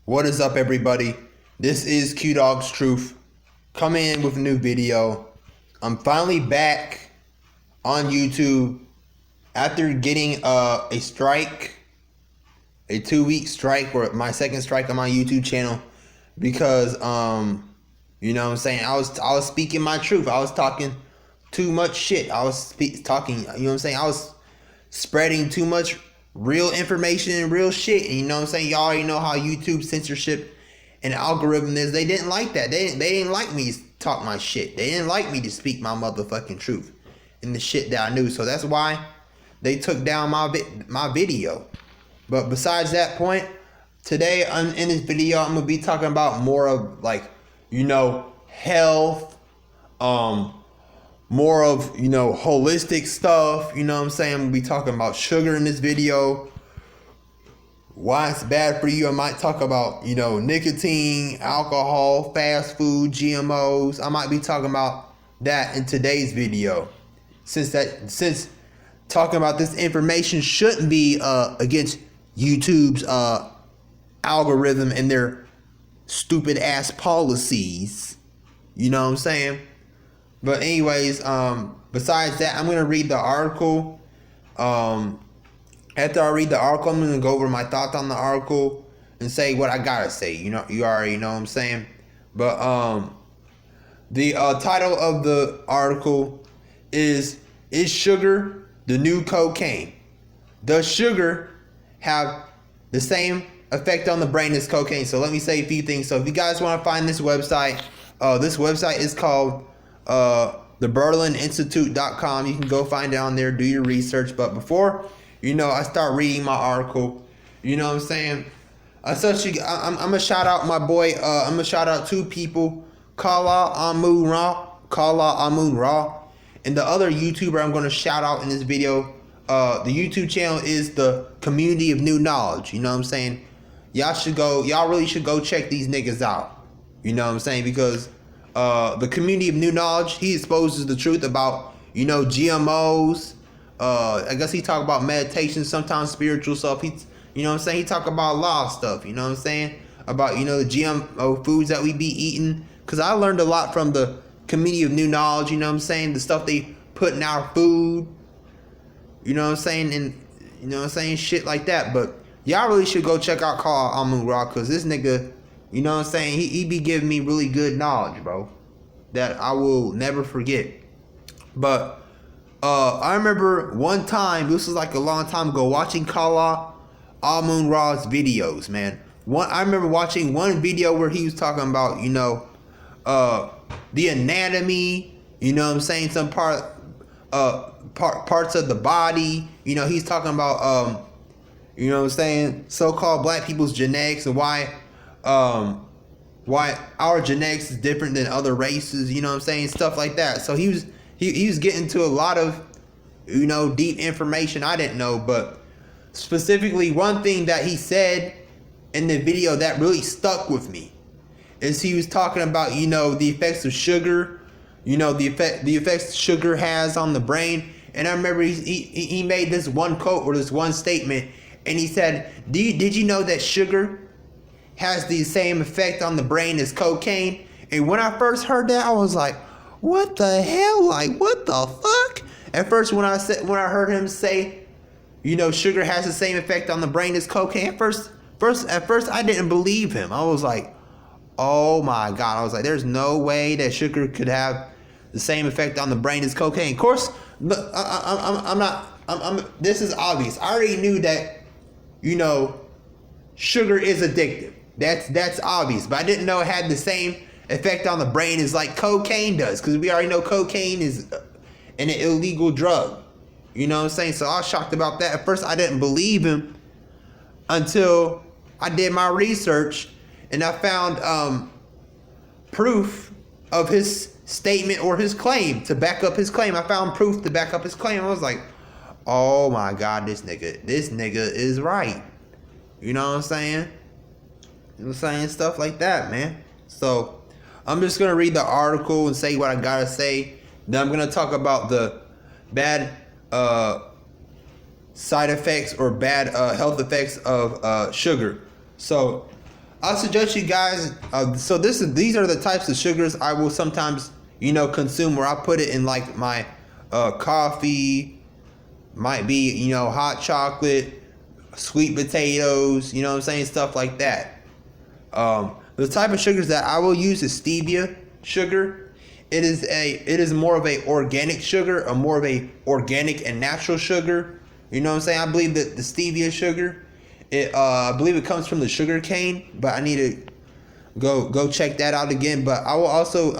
What is up, everybody? This is Q Dog's Truth coming in with a new video. I'm finally back on YouTube after getting a strike, a 2-week strike, or my second strike on my YouTube channel because you know what I'm saying, I was speaking my truth. I was talking too much shit. I was talking, you know what I'm saying, I was spreading too much real information and real shit. And you know what I'm saying, y'all already know how YouTube censorship and algorithm is. They didn't like that. They didn't like me to talk my shit. They didn't like me to speak my motherfucking truth and the shit that I knew. So that's why they took down my video. But besides that point, today in this video, I'm gonna be talking about more of, like, you know, health, more of, you know, holistic stuff. You know what I'm saying? I'm gonna be talking about sugar in this video, why it's bad for you. I might talk about, you know, nicotine, alcohol, fast food, GMOs. I might be talking about that in today's video, since talking about this information shouldn't be against YouTube's algorithm and their stupid ass policies. You know what I'm saying? But anyways, besides that, I'm gonna read the article. After I read the article, I'm gonna go over my thoughts on the article and say what I gotta say. You know, you already know what I'm saying. But the title of the article is sugar the new cocaine? Does sugar have the same effect on the brain as cocaine? So let me say a few things. So if you guys want to find this website is called theberlininstitute.com. You can go find it on there, do your research. But before, you know, I start reading my article, you know what I'm saying, I'm gonna shout out my boy. I'm gonna shout out two people, Kala Amun Ra, and the other YouTuber I'm gonna shout out in this video. The YouTube channel is the Community of New Knowledge. You know what I'm saying? Y'all really should go check these niggas out. You know what I'm saying? Because the Community of New Knowledge, he exposes the truth about, you know, GMOs. I guess he talk about meditation, sometimes spiritual stuff. You know what I'm saying? He talk about law stuff. You know what I'm saying? About, you know, the GMO foods that we be eating. Because I learned a lot from the Community of New Knowledge. You know what I'm saying? The stuff they put in our food. You know what I'm saying? And, you know what I'm saying? Shit like that. But y'all really should go check out Carl Amun Ra, because this nigga, you know what I'm saying, he be giving me really good knowledge, bro, that I will never forget. But I remember one time, this was like a long time ago, watching Kala Amun Ra's videos, man. I remember watching one video where he was talking about, you know, the anatomy, you know what I'm saying, some parts of the body. You know, he's talking about you know what I'm saying, so-called black people's genetics and why our genetics is different than other races, you know what I'm saying, stuff like that. So he was getting to a lot of, you know, deep information I didn't know. But specifically, one thing that he said in the video that really stuck with me is he was talking about, you know, the effects of sugar, you know, the effects sugar has on the brain. And I remember he made this one quote or this one statement, and he said, did you know that sugar has the same effect on the brain as cocaine? And when I first heard that, I was like, what the hell? Like, what the fuck? At first, when I heard him say, you know, sugar has the same effect on the brain as cocaine, at first I didn't believe him. I was like, oh my God. I was like, there's no way that sugar could have the same effect on the brain as cocaine. Of course, this is obvious. I already knew that, you know, sugar is addictive. That's obvious. But I didn't know it had the same effect on the brain as like cocaine does, because we already know cocaine is an illegal drug. You know what I'm saying? So I was shocked about that. At first, I didn't believe him until I did my research and I found proof of his statement or his claim to back up his claim. I found proof to back up his claim. I was like, oh my God, this nigga is right. You know what I'm saying? You know what I'm saying? Stuff like that, man. So I'm just gonna read the article and say what I gotta say. Then I'm gonna talk about the bad side effects or bad health effects of sugar. So I suggest you guys. These are the types of sugars I will sometimes consume, where I put it in like my coffee, might be hot chocolate, sweet potatoes. You know what I'm saying, stuff like that. The type of sugars that I will use is stevia sugar. It is more of a organic sugar, a more of a organic and natural sugar. You know what I'm saying? I believe that the stevia sugar, I believe it comes from the sugar cane, but I need to go check that out again. But I will also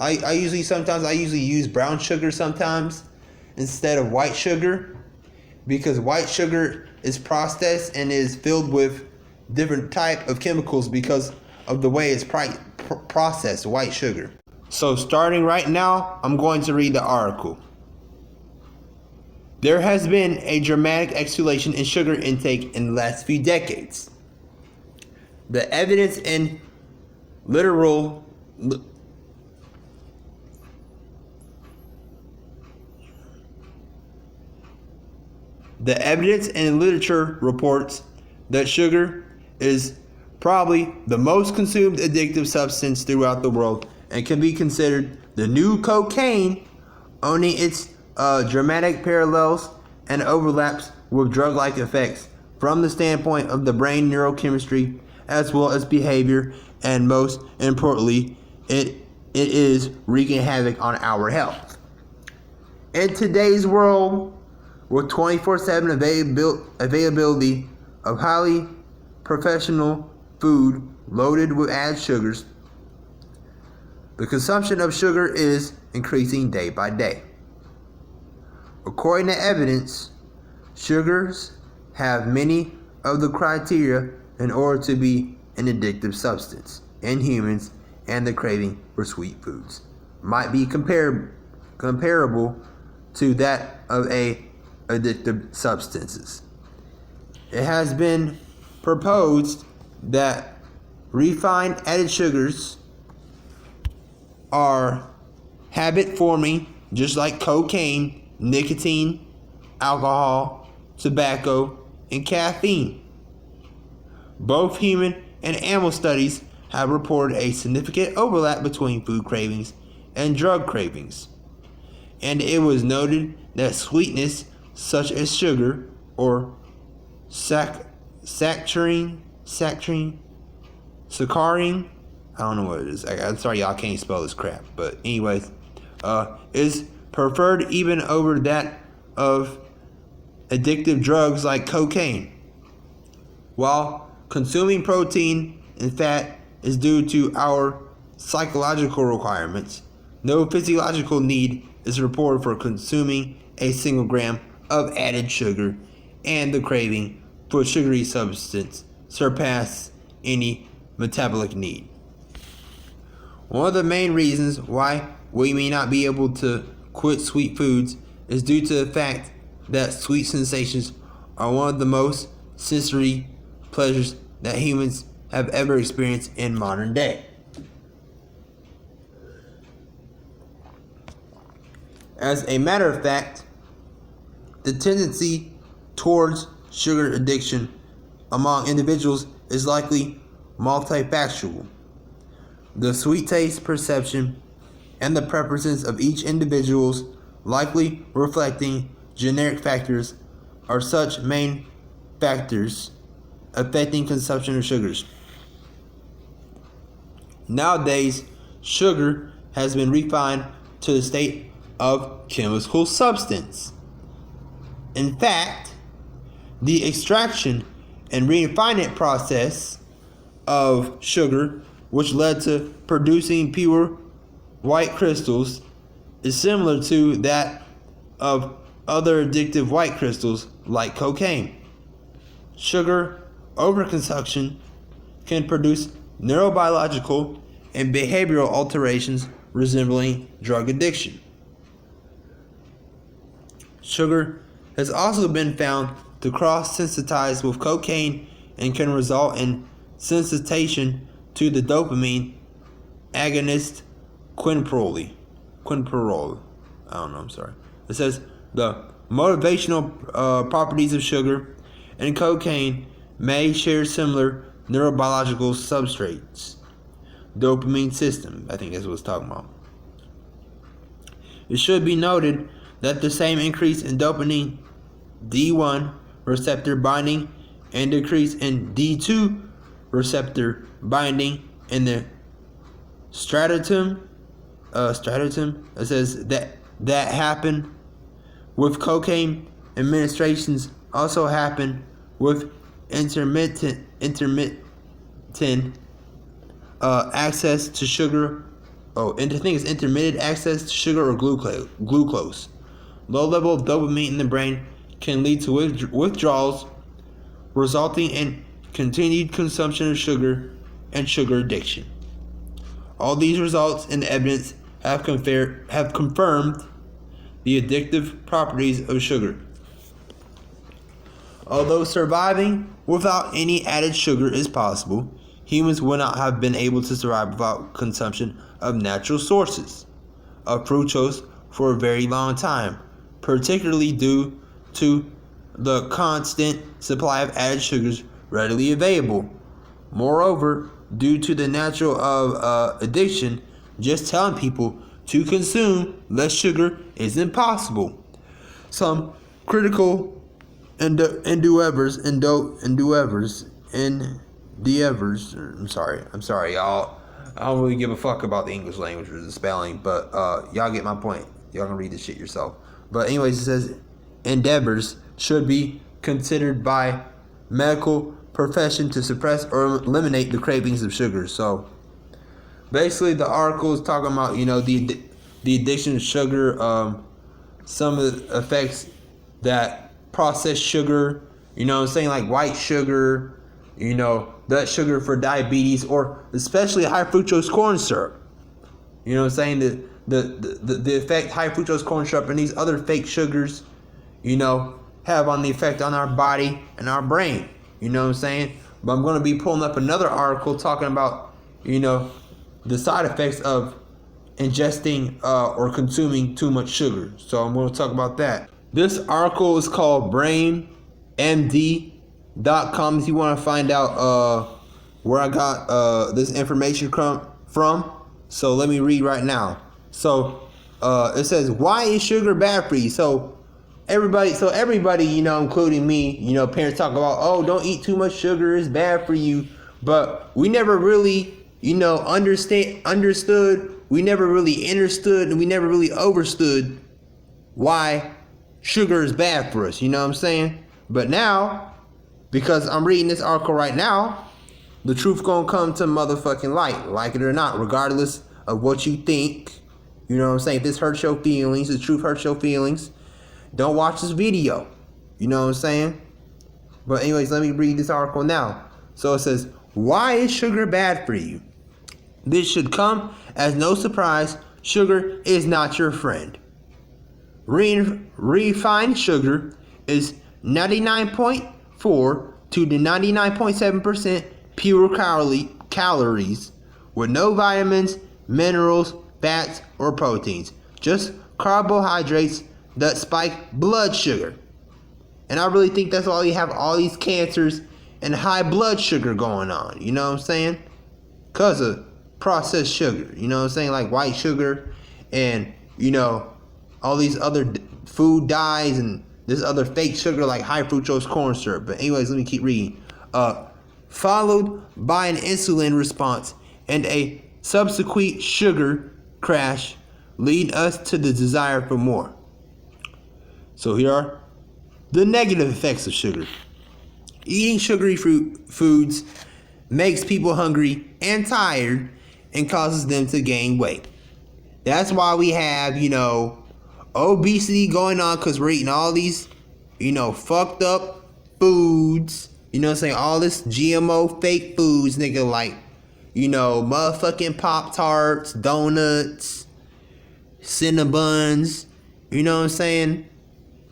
I usually use brown sugar sometimes instead of white sugar, because white sugar is processed and is filled with different type of chemicals because of the way it's processed, white sugar. So starting right now, I'm going to read the article. There has been a dramatic escalation in sugar intake in the last few decades. The evidence in literature reports that sugar is probably the most consumed addictive substance throughout the world and can be considered the new cocaine, owning its dramatic parallels and overlaps with drug-like effects from the standpoint of the brain neurochemistry as well as behavior, and most importantly, it is wreaking havoc on our health. In today's world, with 24/7 availability of highly professional food loaded with added sugars, the consumption of sugar is increasing day by day. According to evidence, sugars have many of the criteria in order to be an addictive substance in humans, and the craving for sweet foods might be comparable to that of addictive substances. It has been proposed that refined added sugars are habit forming, just like cocaine, nicotine, alcohol, tobacco, and caffeine. Both human and animal studies have reported a significant overlap between food cravings and drug cravings, and it was noted that sweetness such as sugar or saccharin, I don't know what it is. I'm sorry, y'all can't spell this crap. But anyways, is preferred even over that of addictive drugs like cocaine. While consuming protein and fat is due to our psychological requirements, no physiological need is reported for consuming a single gram of added sugar, and the craving for sugary substance surpass any metabolic need. One of the main reasons why we may not be able to quit sweet foods is due to the fact that sweet sensations are one of the most sensory pleasures that humans have ever experienced in modern day. As a matter of fact, the tendency towards sugar addiction among individuals is likely multifactorial. The sweet taste perception and the preferences of each individual's likely reflecting generic factors are such main factors affecting consumption of sugars. Nowadays, sugar has been refined to the state of chemical substance. In fact, the extraction and refinement process of sugar, which led to producing pure white crystals, is similar to that of other addictive white crystals like cocaine. Sugar overconsumption can produce neurobiological and behavioral alterations resembling drug addiction. Sugar has also been found to cross-sensitize with cocaine and can result in sensitization to the dopamine agonist quinprol. It says the motivational properties of sugar and cocaine may share similar neurobiological substrates. Dopamine system, I think that's what it's talking about. It should be noted that the same increase in dopamine D1 receptor binding and decrease in D2 receptor binding in the stratum, it says that happen with cocaine administrations also happen with intermittent access to sugar. And the thing is intermittent access to sugar or glucose. Low level of dopamine in the brain can lead to withdrawals, resulting in continued consumption of sugar and sugar addiction. All these results and evidence have confirmed the addictive properties of sugar. Although surviving without any added sugar is possible, humans would not have been able to survive without consumption of natural sources of fructose for a very long time, particularly due to the constant supply of added sugars readily available. Moreover, due to the nature of addiction, just telling people to consume less sugar is impossible. Some critical endeavors, I'm sorry, y'all. I don't really give a fuck about the English language or the spelling, but y'all get my point. Y'all can read this shit yourself. But anyways, it says endeavors should be considered by medical profession to suppress or eliminate the cravings of sugar. So basically, the article is talking about the addiction to sugar, some of the effects that processed sugar, like white sugar, that sugar for diabetes, or especially high fructose corn syrup. The effect high fructose corn syrup and these other fake sugars, have on the effect on our body and our brain. But I'm going to be pulling up another article talking about, the side effects of ingesting or consuming too much sugar. So I'm going to talk about that. This article is called brainmd.com if you want to find out where I got this information from. So let me read right now. So it says, why is sugar bad for you? So everybody, including me, parents talk about, oh, don't eat too much sugar, it's bad for you. But we never really, understood, we never really understood, and we never really overstood why sugar is bad for us, But now, because I'm reading this article right now, the truth gonna come to motherfucking light, like it or not, regardless of what you think. If this hurts your feelings, the truth hurts your feelings, don't watch this video. But anyways, let me read this article now. So it says, why is sugar bad for you? This should come as no surprise. Sugar is not your friend. Refined sugar is 99.4 to 99.7% pure calories with no vitamins, minerals, fats, or proteins. Just carbohydrates that spike blood sugar. And I really think that's why you have all these cancers and high blood sugar going on. Because of processed sugar. Like white sugar and, all these other food dyes and this other fake sugar like high fructose corn syrup. But anyways, let me keep reading. Followed by an insulin response and a subsequent sugar crash lead us to the desire for more. So here are the negative effects of sugar. Eating sugary foods makes people hungry and tired and causes them to gain weight. That's why we have, obesity going on, because we're eating all these, fucked up foods. All this GMO fake foods, nigga, like, motherfucking Pop-Tarts, donuts, Cinnabons,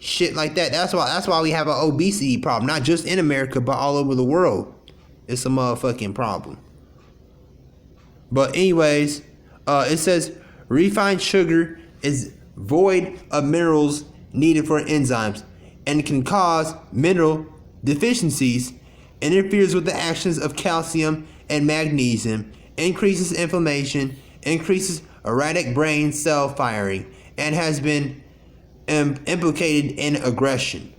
shit like that. That's why we have an obesity problem, not just in America, but all over the world. It's a motherfucking problem. But anyways, it says refined sugar is void of minerals needed for enzymes and can cause mineral deficiencies interferes with the actions of calcium and magnesium, increases inflammation, increases erratic brain cell firing, and has been implicated in aggression.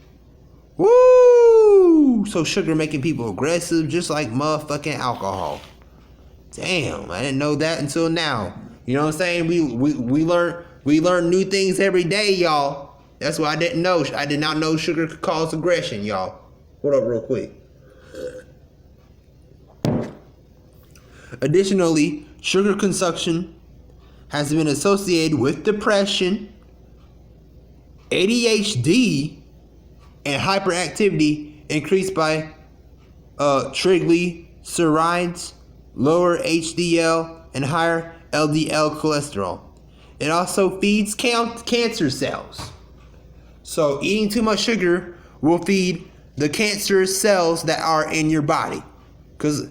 Woo! So sugar making people aggressive just like motherfucking alcohol. Damn, I didn't know that until now. You know what I'm saying? We learn new things every day, y'all. That's what I didn't know. I did not know sugar could cause aggression, y'all. Hold up real quick. Additionally, sugar consumption has been associated with depression, ADHD, and hyperactivity increased by triglycerides, lower HDL, and higher LDL cholesterol. It also feeds cancer cells. So eating too much sugar will feed the cancerous cells that are in your body. Because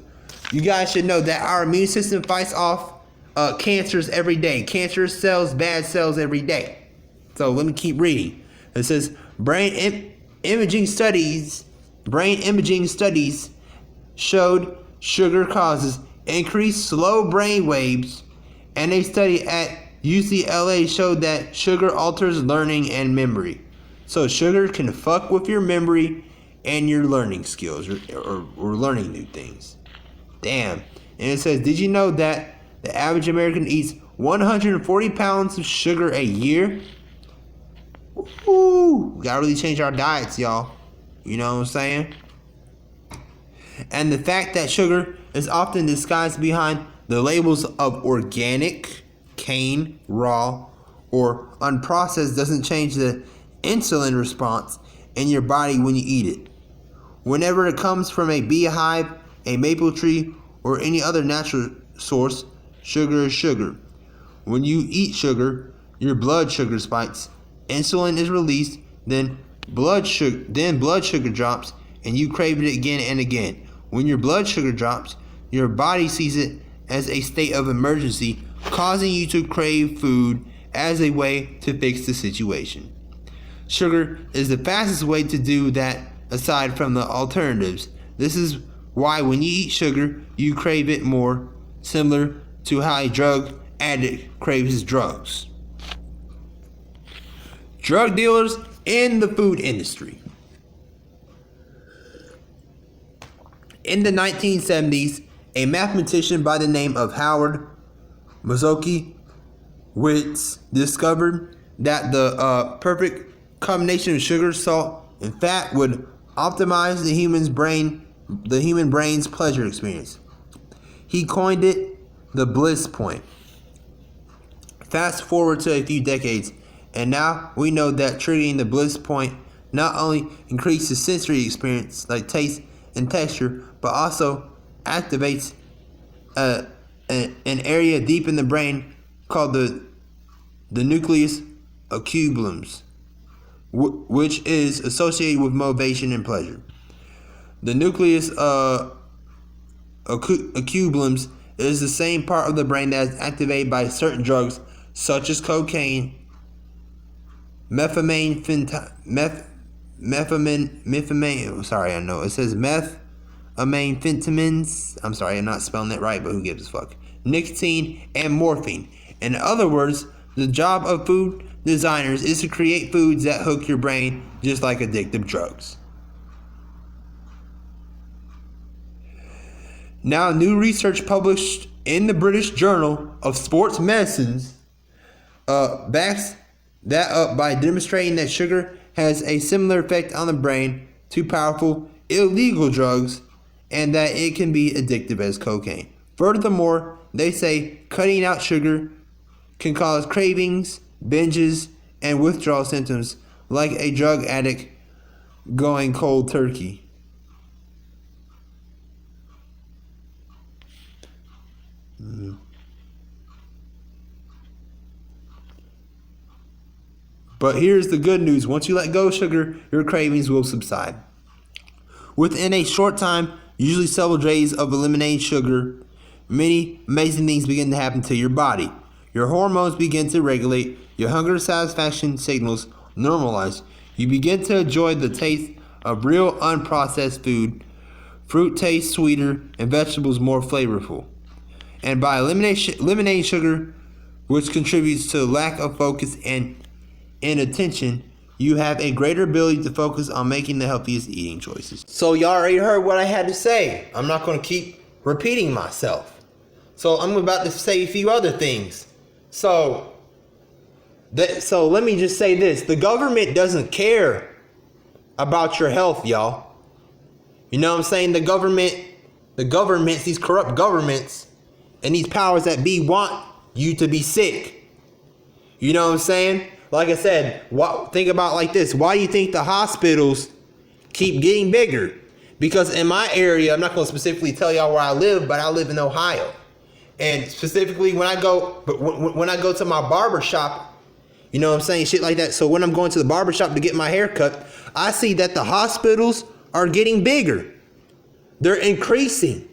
you guys should know that our immune system fights off cancers every day. Cancerous cells, bad cells every day. So let me keep reading. It says brain imaging studies showed sugar causes increased slow brain waves, and a study at UCLA showed that sugar alters learning and memory. So sugar can fuck with your memory and your learning skills or learning new things. Damn. And it says, did you know that the average American eats 140 pounds of sugar a year? Ooh, we gotta really change our diets, y'all. You know what I'm saying? And the fact that sugar is often disguised behind the labels of organic, cane, raw, or unprocessed doesn't change the insulin response in your body when you eat it. Whenever it comes from a beehive, a maple tree, or any other natural source, sugar is sugar. When you eat sugar, your blood sugar spikes, insulin is released, then blood sugar drops, and you crave it again and again. When your blood sugar drops, your body sees it as a state of emergency, causing you to crave food as a way to fix the situation. Sugar is the fastest way to do that aside from the alternatives. This is why when you eat sugar, you crave it more, similar to how a drug addict craves his drugs. Drug dealers in the food industry. In the 1970s, a mathematician by the name of Howard Moskowitz discovered that the perfect combination of sugar, salt, and fat would optimize the human brain's pleasure experience. He coined it the bliss point. Fast forward to a few decades, and now we know that triggering the bliss point not only increases sensory experience like taste and texture, but also activates an area deep in the brain called the nucleus accumbens, which is associated with motivation and pleasure. The nucleus accumbens is the same part of the brain that is activated by certain drugs such as cocaine, methamphetamines. I'm sorry, I'm not spelling it right, but who gives a fuck? Nicotine and morphine. In other words, the job of food designers is to create foods that hook your brain just like addictive drugs. Now, new research published in the British Journal of Sports Medicine backs that up by demonstrating that sugar has a similar effect on the brain to powerful illegal drugs and that it can be addictive as cocaine. Furthermore, they say cutting out sugar can cause cravings, binges, and withdrawal symptoms like a drug addict going cold turkey. But here's the good news. Once you let go of sugar, your cravings will subside. Within a short time, usually several days of eliminating sugar, many amazing things begin to happen to your body. Your hormones begin to regulate, your hunger satisfaction signals normalize. You begin to enjoy the taste of real unprocessed food fruit tastes sweeter, and vegetables more flavorful. And by eliminating sugar, which contributes to lack of focus and inattention, you have a greater ability to focus on making the healthiest eating choices. So y'all already heard what I had to say. I'm not going to keep repeating myself. So I'm about to say a few other things. So let me just say this. The government doesn't care about your health, y'all. You know what I'm saying? The governments, these corrupt governments, and these powers that be want you to be sick. You know what I'm saying? Like I said, think about it like this. Why do you think the hospitals keep getting bigger? Because in my area, I'm not going to specifically tell y'all where I live, but I live in Ohio. And specifically when I go to my barber shop, you know what I'm saying? Shit like that. So when I'm going to the barber shop to get my hair cut, I see that the hospitals are getting bigger. They're increasing.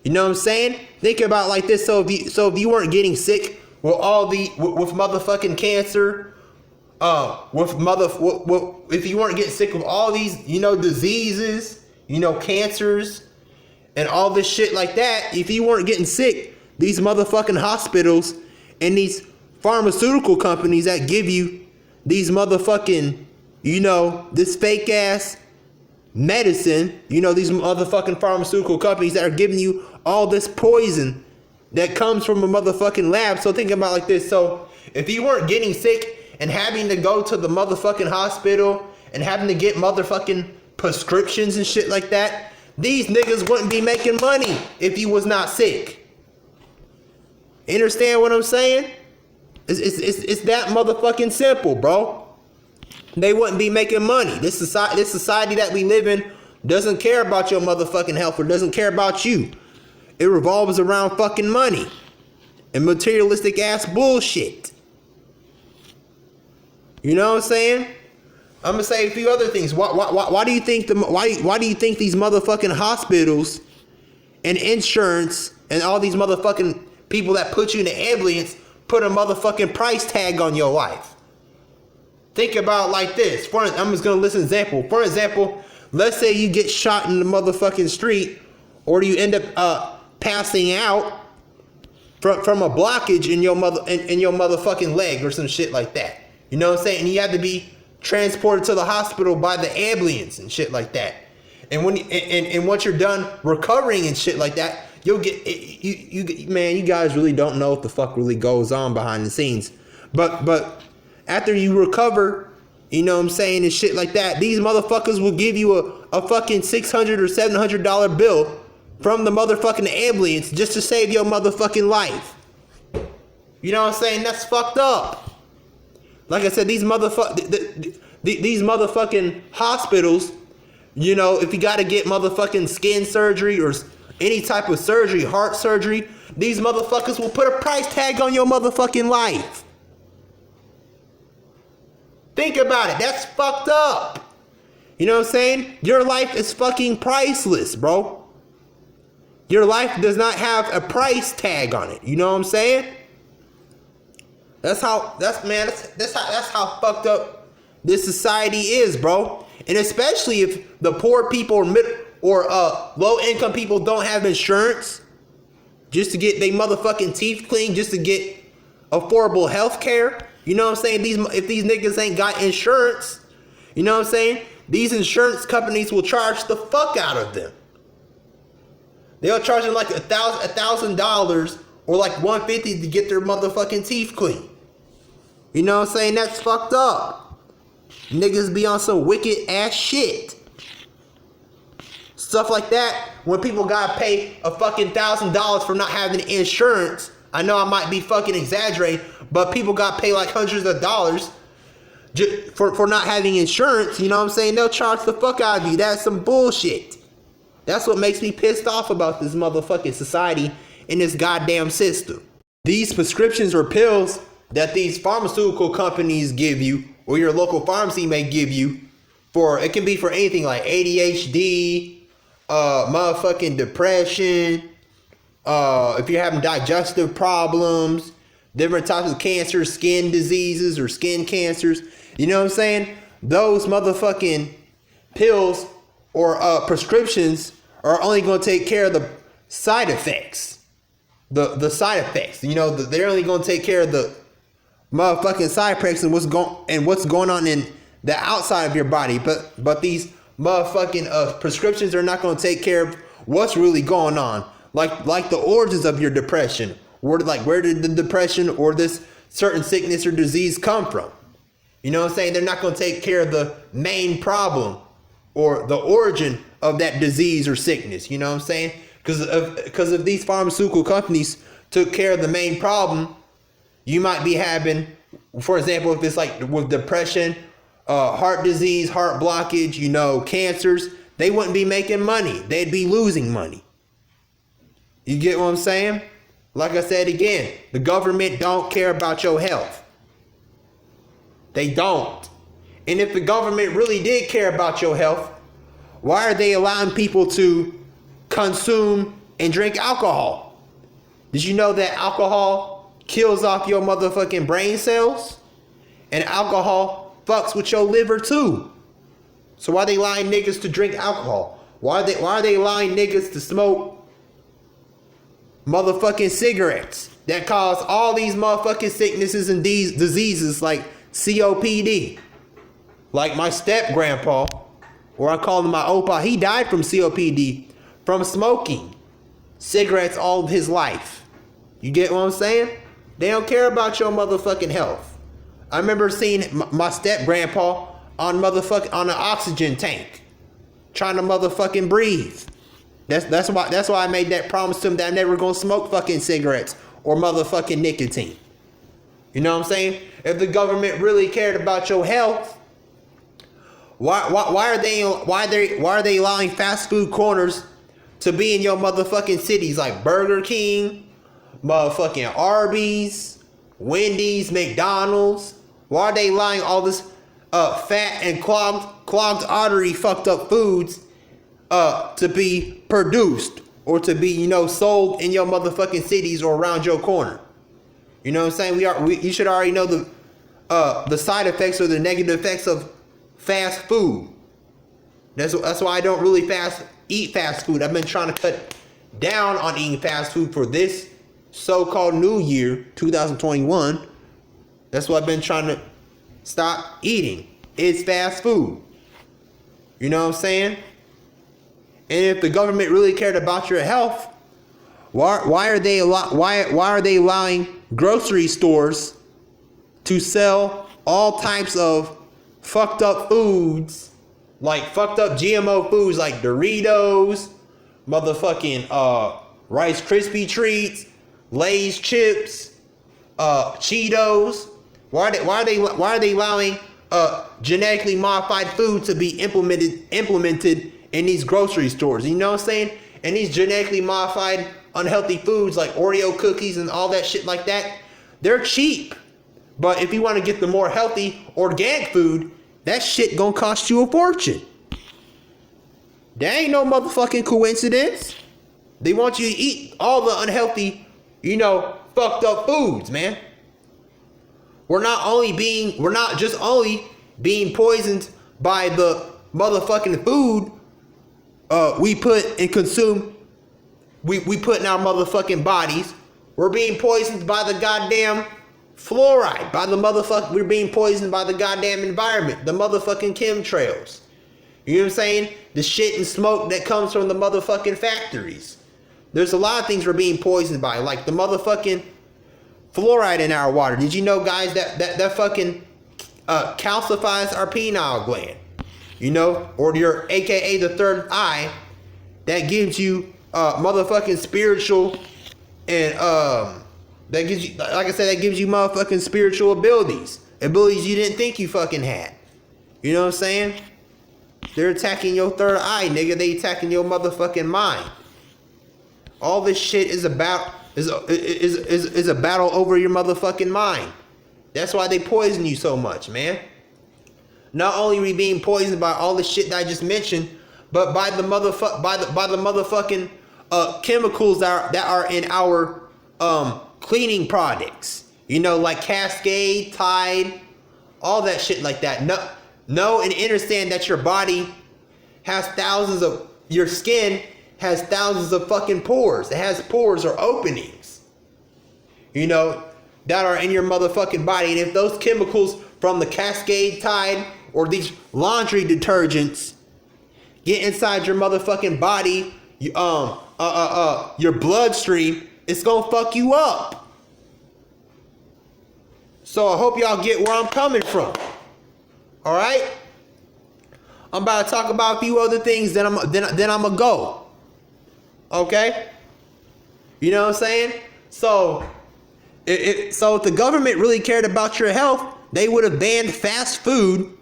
You know what I'm saying? Think about it like this. So if you weren't getting sick with with motherfucking cancer, if you weren't getting sick with all these, diseases, cancers, and all this shit like that, if you weren't getting sick, these motherfucking hospitals and these pharmaceutical companies that give you these motherfucking, this fake ass medicine, these motherfucking pharmaceutical companies that are giving you all this poison that comes from a motherfucking lab. So think about it like this. So if you weren't getting sick and having to go to the motherfucking hospital and having to get motherfucking prescriptions and shit like that, these niggas wouldn't be making money if you was not sick. You understand what I'm saying? It's that motherfucking simple, bro. They wouldn't be making money. This society that we live in doesn't care about your motherfucking health or doesn't care about you. It revolves around fucking money and materialistic ass bullshit. You know what I'm saying? I'm gonna say a few other things. Why do you think why do you think these motherfucking hospitals and insurance and all these motherfucking people that put you in the ambulance put a motherfucking price tag on your life? Think about it like this. I'm just gonna list an example. For example, let's say you get shot in the motherfucking street, or you end up passing out from a blockage in your motherfucking leg or some shit like that. You know what I'm saying? And you have to be transported to the hospital by the ambulance and shit like that. And once you're done recovering and shit like that, you'll get man, you guys really don't know what the fuck really goes on behind the scenes. But after you recover, you know what I'm saying, and shit like that, these motherfuckers will give you a fucking $600 or $700 bill from the motherfucking ambulance just to save your motherfucking life. You know what I'm saying? That's fucked up. Like I said, these motherfucking hospitals, if you gotta get motherfucking skin surgery or any type of surgery, heart surgery, these motherfuckers will put a price tag on your motherfucking life. Think about it. That's fucked up. You know what I'm saying? Your life is fucking priceless, bro. Your life does not have a price tag on it. You know what I'm saying? That's how fucked up this society is, bro. And especially if the poor people or low income people don't have insurance just to get their motherfucking teeth cleaned, just to get affordable health care. You know what I'm saying? If these niggas ain't got insurance, you know what I'm saying? These insurance companies will charge the fuck out of them. They'll charge them like $1,000 or like $150 to get their motherfucking teeth clean. You know what I'm saying? That's fucked up. Niggas be on some wicked ass shit. Stuff like that, when people gotta pay a fucking $1,000 for not having insurance. I know I might be fucking exaggerating, but people gotta pay like hundreds of dollars for not having insurance. You know what I'm saying? They'll charge the fuck out of you. That's some bullshit. That's what makes me pissed off about this motherfucking society and this goddamn system. These prescriptions or pills that these pharmaceutical companies give you, or your local pharmacy may give you, it can be for anything like ADHD, motherfucking depression, if you're having digestive problems, different types of cancer, skin diseases or skin cancers. You know what I'm saying? Those motherfucking pills or prescriptions are only going to take care of the side effects. The side effects. You know, they're only going to take care of the motherfucking side effects and what's going on in the outside of your body. But these motherfucking prescriptions are not going to take care of what's really going on. Like the origins of your depression. Where did the depression or this certain sickness or disease come from? You know what I'm saying? They're not going to take care of the main problem or the origin of that disease or sickness. You know what I'm saying? Because if these pharmaceutical companies took care of the main problem, you might be having, for example, if it's like with depression, heart disease, heart blockage, you know, cancers, they wouldn't be making money. They'd be losing money. You get what I'm saying? Like I said again, the government don't care about your health. They don't. And if the government really did care about your health, why are they allowing people to consume and drink alcohol? Did you know that alcohol kills off your motherfucking brain cells? And alcohol fucks with your liver too. So why are they allowing niggas to drink alcohol? Why are they allowing niggas to smoke motherfucking cigarettes that cause all these motherfucking sicknesses and these diseases like COPD? Like my step grandpa, or I call him my opa, he died from COPD from smoking cigarettes all of his life. You get what I'm saying? They don't care about your motherfucking health. I remember seeing my step grandpa on an oxygen tank, trying to motherfucking breathe. That's why I made that promise to him that I'm never gonna smoke fucking cigarettes or motherfucking nicotine. You know what I'm saying? If the government really cared about your health, why are they allowing fast food corners to be in your motherfucking cities like Burger King, motherfucking Arby's, Wendy's, McDonald's? Why are they allowing all this fat and clogged artery fucked up foods to be produced or to be, you know, sold in your motherfucking cities or around your corner? You know what I'm saying? You should already know the side effects or the negative effects of fast food. That's why I don't really eat fast food. I've been trying to cut down on eating fast food for this so-called new year, 2021. That's what I've been trying to stop eating. It's fast food. You know what I'm saying? And if the government really cared about your health, why are they allowing grocery stores to sell all types of fucked up foods, like fucked up GMO foods like Doritos, motherfucking Rice Krispie treats, Lay's chips, Cheetos? Why are they allowing genetically modified food to be implemented in these grocery stores? You know what I'm saying? And these genetically modified unhealthy foods like Oreo cookies and all that shit like that, they're cheap. But if you want to get the more healthy organic food, that shit gonna cost you a fortune. There ain't no motherfucking coincidence. They want you to eat all the unhealthy, you know, fucked up foods, man. We're not just only being poisoned by the motherfucking food we put and consume, we put in our motherfucking bodies. We're being poisoned by the goddamn fluoride, we're being poisoned by the goddamn environment, the motherfucking chemtrails. You know what I'm saying? The shit and smoke that comes from the motherfucking factories. There's a lot of things we're being poisoned by, like the motherfucking fluoride in our water. Did you know, guys, that fucking calcifies our pineal gland? You know, or your AKA the third eye, that gives you motherfucking spiritual and that gives you, like I said, that gives you motherfucking spiritual abilities you didn't think you fucking had. You know what I'm saying? They're attacking your third eye, nigga. They attacking your motherfucking mind. All this shit is a battle over your motherfucking mind. That's why they poison you so much, man. Not only are we being poisoned by all the shit that I just mentioned, but by the motherfucking chemicals that are in our cleaning products. You know, like Cascade, Tide, all that shit like that. Know and understand that your body has your skin has thousands of fucking pores. It has pores or openings, you know, that are in your motherfucking body. And if those chemicals from the Cascade Tide or these laundry detergents get inside your motherfucking body, your bloodstream, it's gonna fuck you up. So I hope y'all get where I'm coming from. All right, I'm about to talk about a few other things. Then I'm gonna go. Okay, you know what I'm saying? So, if the government really cared about your health, they would have banned fast food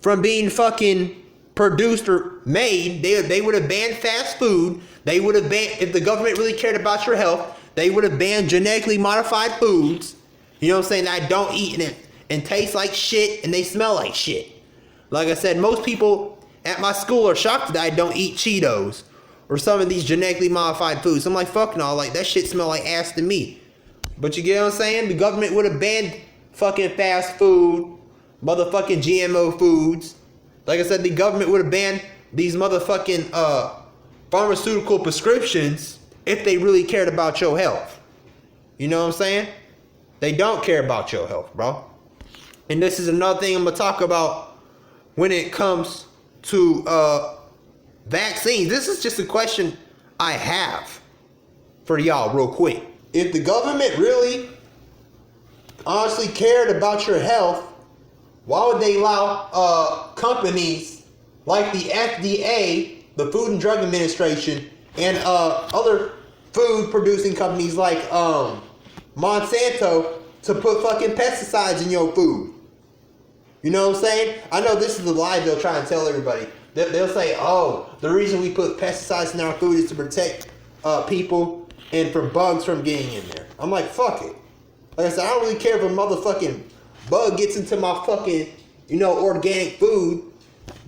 from being fucking produced or made. They would have banned fast food. They would have banned, if the government really cared about your health, they would have banned genetically modified foods. You know what I'm saying? That I don't eat and taste like shit and they smell like shit. Like I said, most people at my school are shocked that I don't eat Cheetos or some of these genetically modified foods. I'm like, fuck no, like that shit smell like ass to me. But you get what I'm saying? The government would have banned fucking fast food, motherfucking GMO foods. Like I said, the government would have banned these motherfucking pharmaceutical prescriptions if they really cared about your health. You know what I'm saying? They don't care about your health, bro. And this is another thing I'm gonna talk about when it comes to vaccines. This is just a question I have for y'all real quick. If the government really honestly cared about your health, why would they allow companies like the FDA, the Food and Drug Administration, and other food producing companies like Monsanto to put fucking pesticides in your food? You know what I'm saying? I know this is the lie they'll try and tell everybody. They'll say, oh, the reason we put pesticides in our food is to protect people and for bugs from getting in there. I'm like, fuck it. Like I said, I don't really care if a motherfucking bug gets into my fucking, organic food.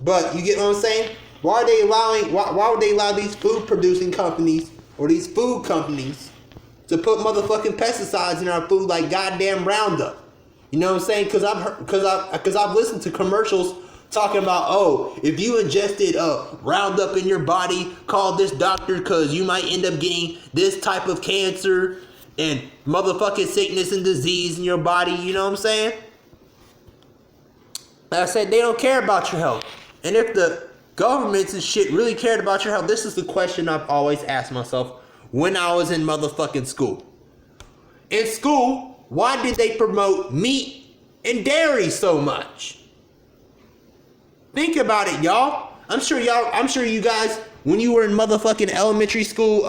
But you get what I'm saying? Why would they allow these food producing companies or these food companies to put motherfucking pesticides in our food like goddamn Roundup? You know what I'm saying? Because I've listened to commercials talking about, oh, if you ingested Roundup in your body, call this doctor because you might end up getting this type of cancer and motherfucking sickness and disease in your body. You know what I'm saying? Like I said, they don't care about your health. And if the governments and shit really cared about your health, this is the question I've always asked myself when I was in motherfucking school. In school, why did they promote meat and dairy so much? Think about it, y'all. I'm sure you guys, when you were in motherfucking elementary school,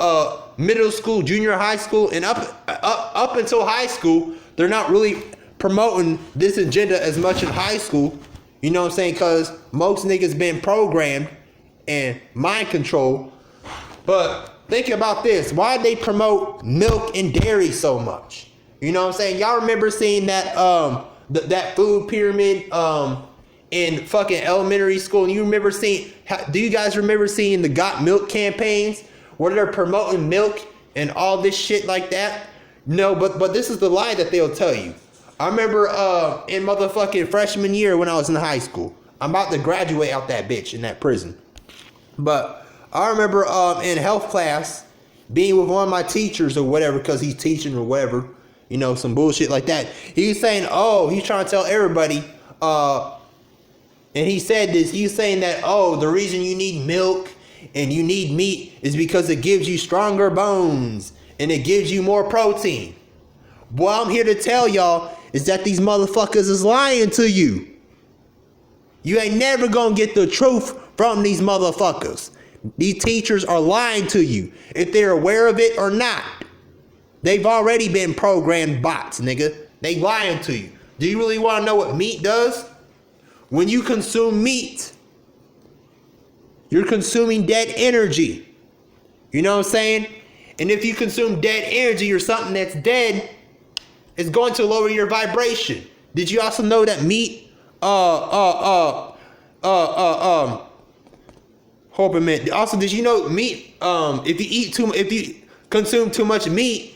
middle school, junior high school, and up until high school, they're not really promoting this agenda as much in high school. You know what I'm saying? Because most niggas been programmed and mind controlled. But think about this. Why they promote milk and dairy so much? You know what I'm saying? Y'all remember seeing that that food pyramid in fucking elementary school? And you remember seeing, do you guys remember seeing the Got Milk campaigns where they're promoting milk and all this shit like that? No, but this is the lie that they'll tell you. I remember in motherfucking freshman year when I was in high school. I'm about to graduate out that bitch in that prison. But I remember in health class being with one of my teachers or whatever, because he's teaching or whatever, some bullshit like that. He's saying, oh, he's trying to tell everybody, and he said this, he's saying that, oh, the reason you need milk and you need meat is because it gives you stronger bones and it gives you more protein. What I'm here to tell y'all is that these motherfuckers is lying to you. You ain't never gonna get the truth from these motherfuckers. These teachers are lying to you, if they're aware of it or not. They've already been programmed bots, nigga. They lying to you. Do you really want to know what meat does? When you consume meat, you're consuming dead energy. You know what I'm saying? And if you consume dead energy or something that's dead, it's going to lower your vibration. Did you also know that meat, hold a minute. Also, did you know meat, if you consume too much meat,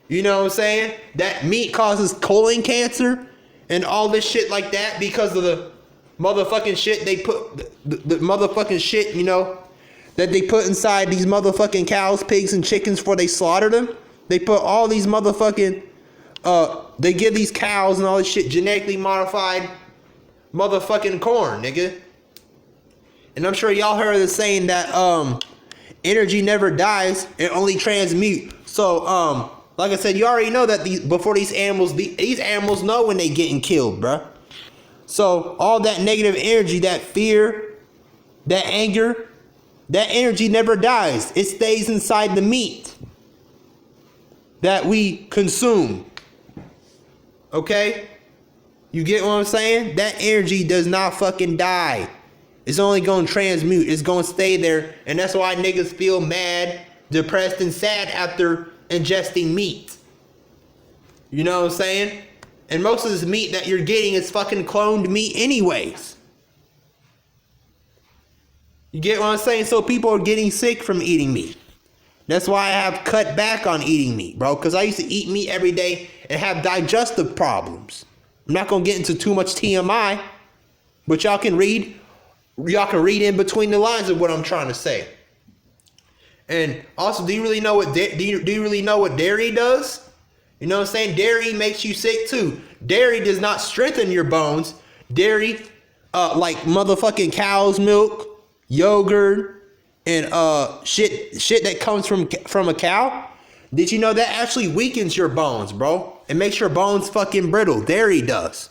you know what I'm saying? That meat causes colon cancer and all this shit like that because of the motherfucking shit they put, the motherfucking shit, that they put inside these motherfucking cows, pigs, and chickens before they slaughter them. They put all these motherfucking, they give these cows and all this shit genetically modified motherfucking corn, nigga. And I'm sure y'all heard the saying that energy never dies, it only transmute. So like I said, you already know that these animals know when they getting killed, bruh. So all that negative energy, that fear, that anger, that energy never dies. It stays inside the meat that we consume. Okay? You get what I'm saying? That energy does not fucking die. It's only going to transmute. It's going to stay there. And that's why niggas feel mad, depressed, and sad after ingesting meat. You know what I'm saying? And most of this meat that you're getting is fucking cloned meat anyways. You get what I'm saying? So people are getting sick from eating meat. That's why I have cut back on eating meat, bro. Because I used to eat meat every day and have digestive problems. I'm not going to get into too much TMI. But y'all can read in between the lines of what I'm trying to say. And also, do you really know what dairy does? You know what I'm saying? Dairy makes you sick too. Dairy does not strengthen your bones. Dairy, like motherfucking cow's milk, yogurt, and shit that comes from a cow. Did you know that actually weakens your bones, bro? It makes your bones fucking brittle. Dairy does.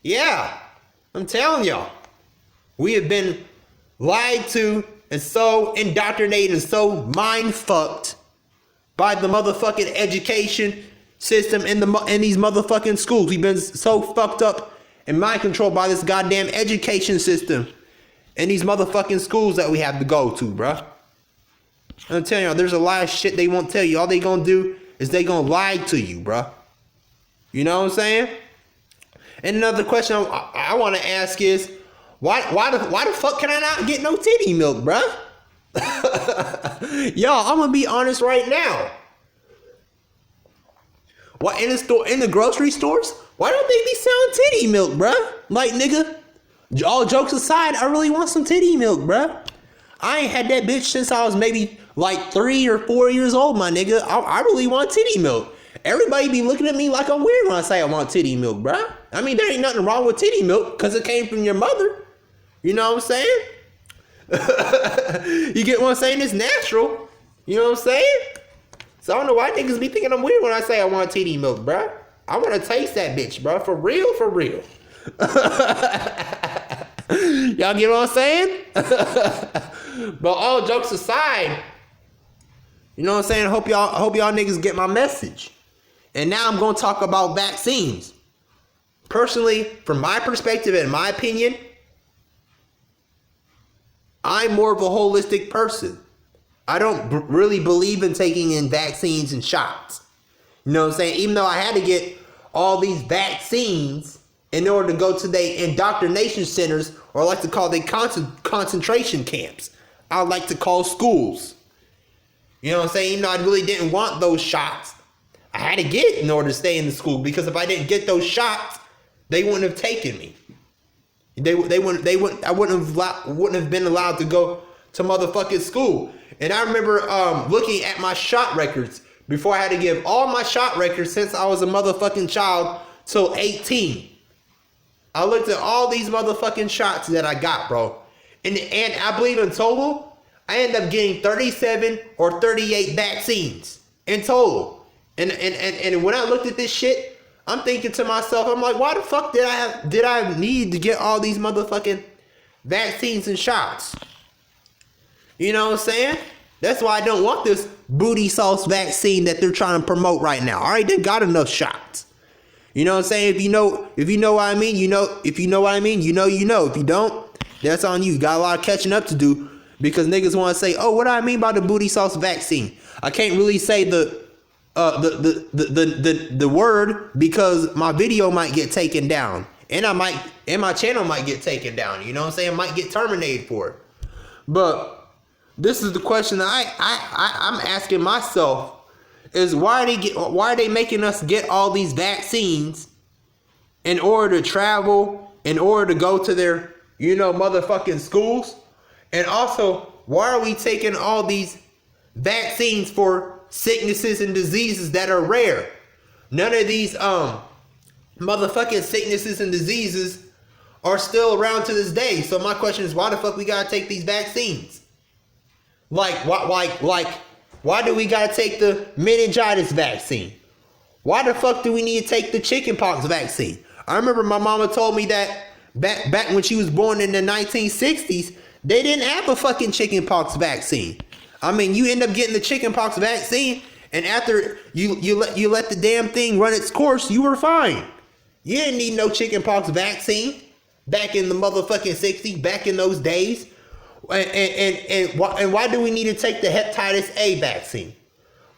Yeah, I'm telling y'all. We have been lied to and so indoctrinated and so mind fucked by the motherfucking education system in these motherfucking schools. We've been so fucked up and mind controlled by this goddamn education system in these motherfucking schools that we have to go to, bruh. I'm telling y'all, there's a lot of shit they won't tell you. All they gonna do is they gonna lie to you, bruh. You know what I'm saying? And another question I want to ask is, why the fuck can I not get no titty milk, bruh? Y'all, I'm gonna be honest right now. Why in the grocery stores? Why don't they be selling titty milk, bruh? Like, nigga, all jokes aside, I really want some titty milk, bruh. I ain't had that bitch since I was maybe like 3 or 4 years old, my nigga. I really want titty milk. Everybody be looking at me like I'm weird when I say I want titty milk, bruh. I mean, there ain't nothing wrong with titty milk because it came from your mother. You know what I'm saying? You get what I'm saying? It's natural. You know what I'm saying? So I don't know why niggas be thinking I'm weird when I say I want titty milk, bruh. I want to taste that bitch, bruh. For real, for real. Y'all get what I'm saying? But all jokes aside, you know what I'm saying? I hope y'all niggas get my message. And now I'm going to talk about vaccines. Personally, from my perspective and my opinion, I'm more of a holistic person. I don't really believe in taking in vaccines and shots. You know what I'm saying? Even though I had to get all these vaccines in order to go to the indoctrination centers, or I like to call them concentration camps. I like to call schools. You know what I'm saying? Even though I really didn't want those shots, I had to get it in order to stay in the school, because if I didn't get those shots, they wouldn't have taken me. I wouldn't have been allowed to go to motherfucking school. And I remember looking at my shot records before I had to give all my shot records since I was a motherfucking child till 18. I looked at all these motherfucking shots that I got, bro. And I believe in total, I ended up getting 37 or 38 vaccines in total. And when I looked at this shit, I'm thinking to myself, I'm like, why the fuck did I need to get all these motherfucking vaccines and shots? You know what I'm saying? That's why I don't want this booty sauce vaccine that they're trying to promote right now. All right, they got enough shots. You know what I'm saying? If you know what I mean, you know. If you know what I mean, you know. If you don't, that's on you. You got a lot of catching up to do, because niggas want to say, oh, what do I mean by the booty sauce vaccine? I can't really say the word, because my video might get taken down, and my channel might get taken down. You know what I'm saying? I might get terminated for it. But this is the question that I'm asking myself, is why are they making us get all these vaccines in order to travel, in order to go to their, motherfucking schools? And also, why are we taking all these vaccines for sicknesses and diseases that are rare? None of these motherfucking sicknesses and diseases are still around to this day. So my question is, why the fuck we gotta take these vaccines? Why do we gotta take the meningitis vaccine? Why the fuck do we need to take the chickenpox vaccine? I remember my mama told me that back when she was born in the 1960s, they didn't have a fucking chickenpox vaccine. I mean, you end up getting the chickenpox vaccine, and after you let the damn thing run its course, you were fine. You didn't need no chickenpox vaccine back in the motherfucking 60s, back in those days. And why do we need to take the hepatitis A vaccine?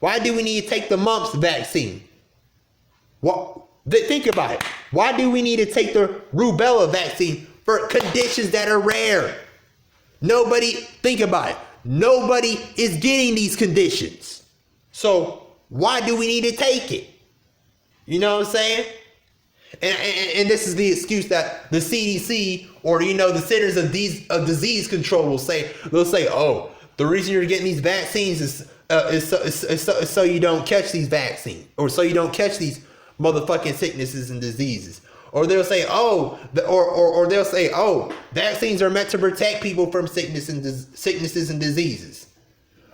Why do we need to take the mumps vaccine? Think about it. Why do we need to take the rubella vaccine for conditions that are rare? Think about it. Nobody is getting these conditions. So why do we need to take it? You know what I'm saying? And this is the excuse that the CDC or the Centers of Disease Control will say. They'll say, "Oh, the reason you're getting these vaccines is so you don't catch these vaccines, or so you don't catch these motherfucking sicknesses and diseases." Or they'll say, "Oh, they'll say, oh, vaccines are meant to protect people from sicknesses and diseases."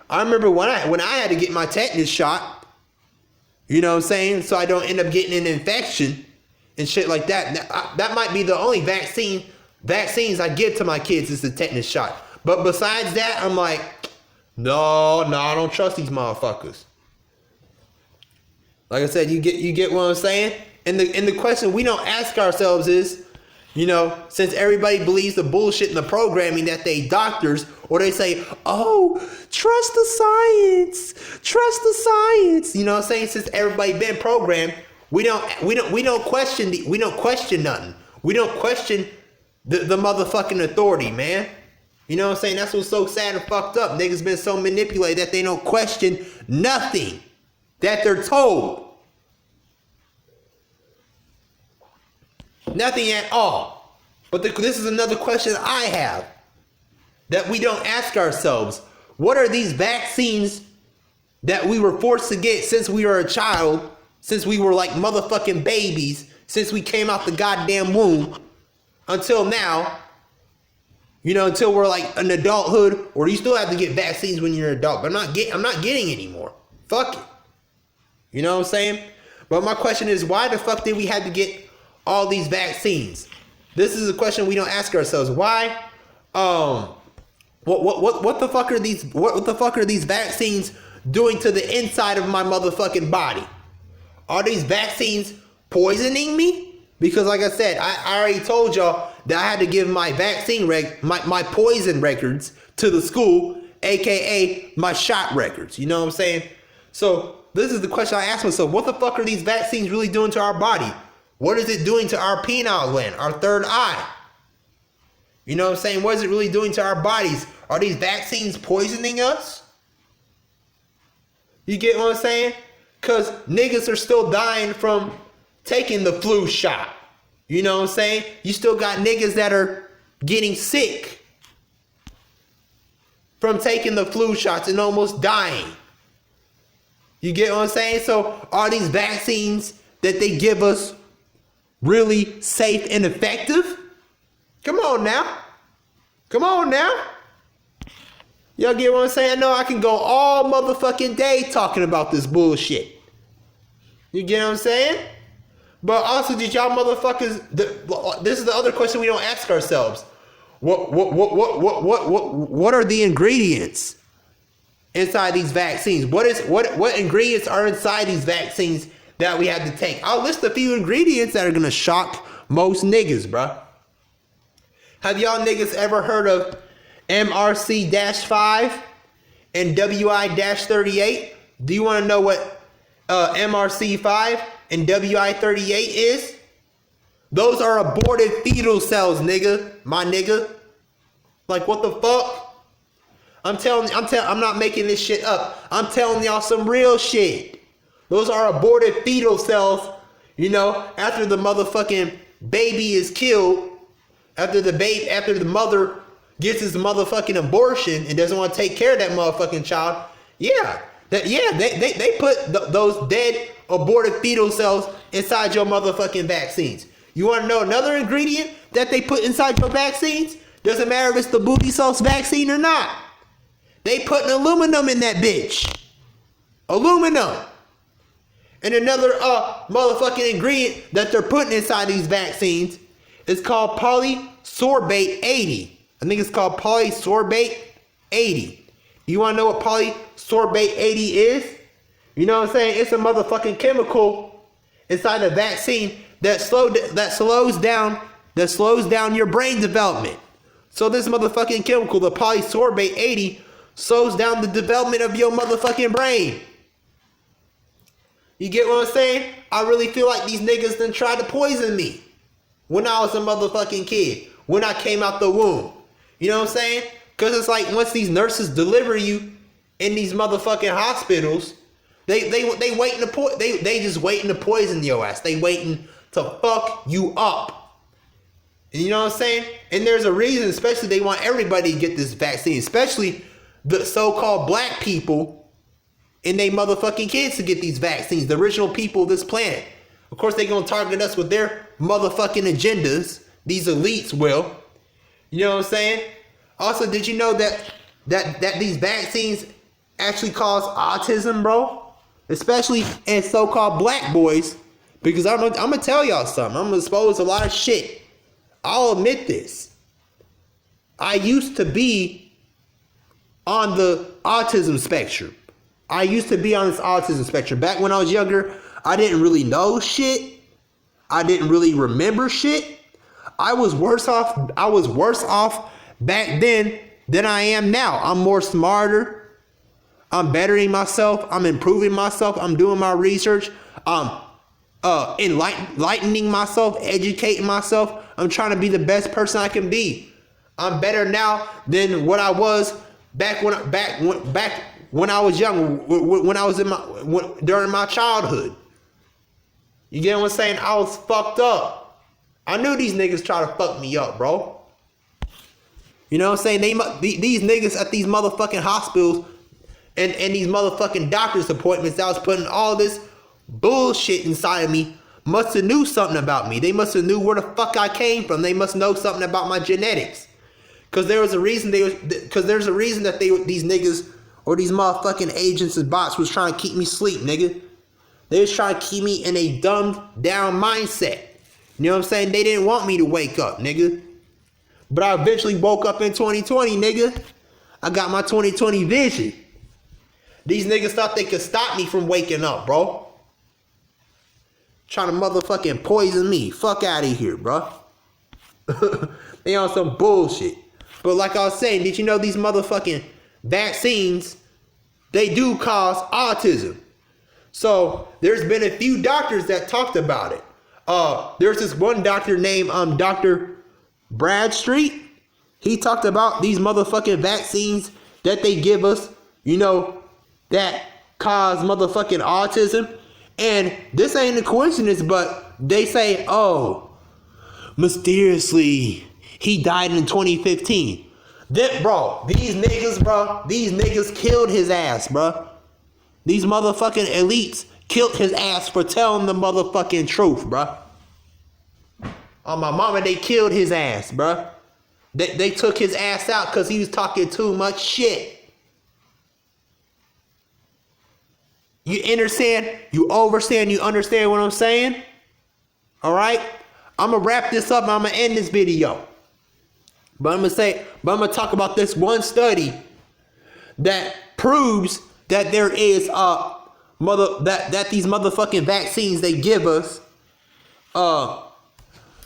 I remember when I had to get my tetanus shot. You know what I'm saying? So I don't end up getting an infection and shit like that. That might be the only vaccines I give to my kids is the tetanus shot. But besides that, I'm like, no, I don't trust these motherfuckers. Like I said, you get what I'm saying? And the question we don't ask ourselves is, since everybody believes the bullshit in the programming that they doctors, or they say, "Oh, trust the science." You know what I'm saying? Since everybody been programmed, we don't question nothing. We don't question the motherfucking authority, man. You know what I'm saying? That's what's so sad and fucked up. Niggas been so manipulated that they don't question nothing that they're told. Nothing at all. But this is another question I have that we don't ask ourselves. What are these vaccines that we were forced to get since we were a child, since we were like motherfucking babies, since we came out the goddamn womb until now, until we're like an adulthood, or you still have to get vaccines when you're an adult, but I'm not getting anymore. Fuck it. You know what I'm saying? But my question is, why the fuck did we have to get all these vaccines? This is a question we don't ask ourselves. Why? What the fuck are these vaccines doing to the inside of my motherfucking body? Are these vaccines poisoning me? Because like I said, I already told y'all that I had to give my vaccine my poison records to the school, aka my shot records. You know what I'm saying? So this is the question I ask myself. What the fuck are these vaccines really doing to our body? What is it doing to our pineal gland, our third eye? You know what I'm saying? What is it really doing to our bodies? Are these vaccines poisoning us? You get what I'm saying? Because niggas are still dying from taking the flu shot. You know what I'm saying? You still got niggas that are getting sick from taking the flu shots and almost dying. You get what I'm saying? So are these vaccines that they give us really safe and effective? Come on now. Y'all get what I'm saying? I know I can go all motherfucking day talking about this bullshit. You get what I'm saying? But also, did y'all motherfuckers? This is the other question we don't ask ourselves. What are the ingredients inside these vaccines? What ingredients are inside these vaccines that we have to take? I'll list a few ingredients that are gonna shock most niggas, bruh. Have y'all niggas ever heard of MRC-5 and WI-38? Do you want to know what MRC-5 and WI-38 is? Those are aborted fetal cells, nigga. My nigga. Like, what the fuck? I'm not making this shit up. I'm telling y'all some real shit. Those are aborted fetal cells, after the motherfucking baby is killed, after the mother, gets his motherfucking abortion and doesn't want to take care of that motherfucking child, they put those dead aborted fetal cells inside your motherfucking vaccines. You want to know another ingredient that they put inside your vaccines? Doesn't matter if it's the booty sauce vaccine or not. They putting aluminum in that bitch. Aluminum. And another motherfucking ingredient that they're putting inside these vaccines is called polysorbate 80. I think it's called polysorbate 80. You want to know what polysorbate 80 is? You know what I'm saying? It's a motherfucking chemical inside a vaccine that slows down your brain development. So this motherfucking chemical, the polysorbate 80, slows down the development of your motherfucking brain. You get what I'm saying? I really feel like these niggas done tried to poison me when I was a motherfucking kid, when I came out the womb. You know what I'm saying? Because it's like once these nurses deliver you in these motherfucking hospitals, they just waiting to poison your ass. They waiting to fuck you up. And you know what I'm saying? And there's a reason, especially they want everybody to get this vaccine, especially the so-called black people and they motherfucking kids to get these vaccines, the original people of this planet. Of course, they gonna target us with their motherfucking agendas. These elites will. You know what I'm saying? Also, did you know that these vaccines actually cause autism, bro? Especially in so-called black boys. Because I'm gonna tell y'all something. I'm gonna expose a lot of shit. I'll admit this. I used to be on the autism spectrum. I used to be on this autism spectrum. Back when I was younger, I didn't really know shit. I didn't really remember shit. I was worse off back then than I am now. I'm more smarter. I'm bettering myself. I'm improving myself. I'm doing my research. I'm enlightening myself, educating myself. I'm trying to be the best person I can be. I'm better now than what I was back when I was young, when I was during my childhood. You get what I'm saying? I was fucked up. I knew these niggas try to fuck me up, bro. You know what I'm saying? These niggas at these motherfucking hospitals and these motherfucking doctor's appointments that was putting all this bullshit inside of me must have knew something about me. They must have knew where the fuck I came from. They must know something about my genetics. Cause there's a reason that these niggas or these motherfucking agents and bots was trying to keep me asleep, nigga. They was trying to keep me in a dumbed down mindset. You know what I'm saying? They didn't want me to wake up, nigga. But I eventually woke up in 2020, nigga. I got my 2020 vision. These niggas thought they could stop me from waking up, bro. Trying to motherfucking poison me. Fuck out of here, bro. They on some bullshit. But like I was saying, did you know these motherfucking vaccines, they do cause autism? So there's been a few doctors that talked about it. There's this one doctor named Dr. Bradstreet. He talked about these motherfucking vaccines that they give us, you know, that cause motherfucking autism. And this ain't a coincidence, but they say, oh, mysteriously, he died in 2015. These niggas killed his ass, bro. These motherfucking elites killed his ass for telling the motherfucking truth, bro. On my mama, they killed his ass, bro. They took his ass out because he was talking too much shit. You understand? You understand what I'm saying? Alright? I'm going to wrap this up and I'm going to end this video. But I'm going to talk about this one study that proves that there is that these motherfucking vaccines they give us cause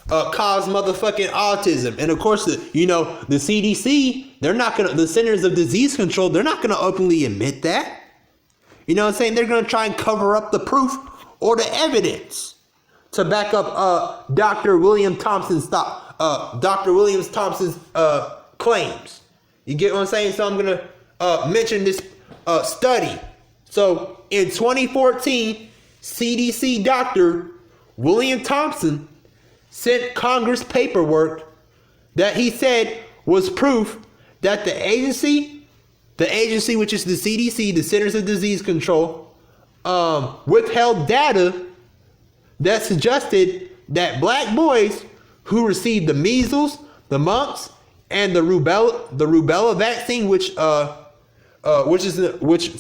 motherfucking autism. And of course, the CDC, the Centers of Disease Control, they're not going to openly admit that. You know what I'm saying? They're going to try and cover up the proof or the evidence to back up Dr. William Thompson's claims. You get what I'm saying? So I'm going to mention this study. So in 2014, CDC Dr. William Thompson sent Congress paperwork that he said was proof that the agency which is the CDC, the Centers of Disease Control, withheld data that suggested that black boys who received the measles, the mumps, and the rubella vaccine, which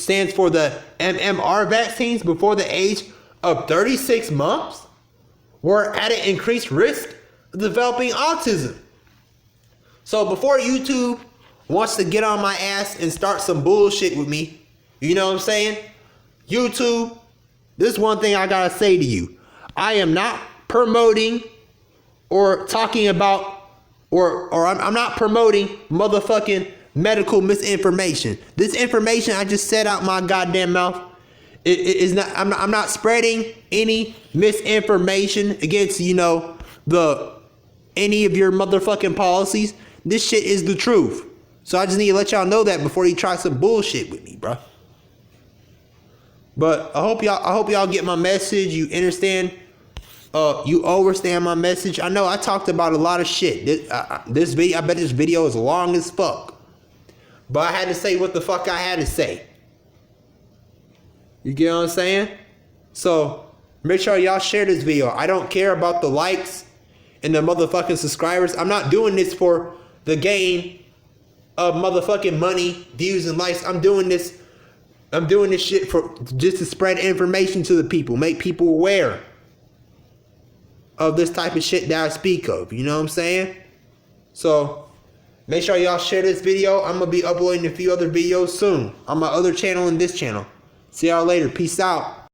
stands for the MMR vaccines, before the age of 36 months, were at an increased risk of developing autism. So before YouTube wants to get on my ass and start some bullshit with me, you know what I'm saying? YouTube, this is one thing I gotta say to you. I am not promoting or talking about, or I'm not promoting motherfucking medical misinformation. This information I just said out my goddamn mouth is not. I'm not spreading any misinformation against any of your motherfucking policies. This shit is the truth. So I just need to let y'all know that before you try some bullshit with me, bro. But I hope y'all get my message. You understand? You understand my message. I know I talked about a lot of shit. I bet this video is long as fuck. But I had to say what the fuck I had to say. You get what I'm saying? So make sure y'all share this video. I don't care about the likes and the motherfucking subscribers. I'm not doing this for the gain of motherfucking money, views, and likes. I'm doing this shit for just to spread information to the people, make people aware of this type of shit that I speak of. You know what I'm saying? So make sure y'all share this video. I'm gonna be uploading a few other videos soon on my other channel and this channel. See y'all later. Peace out.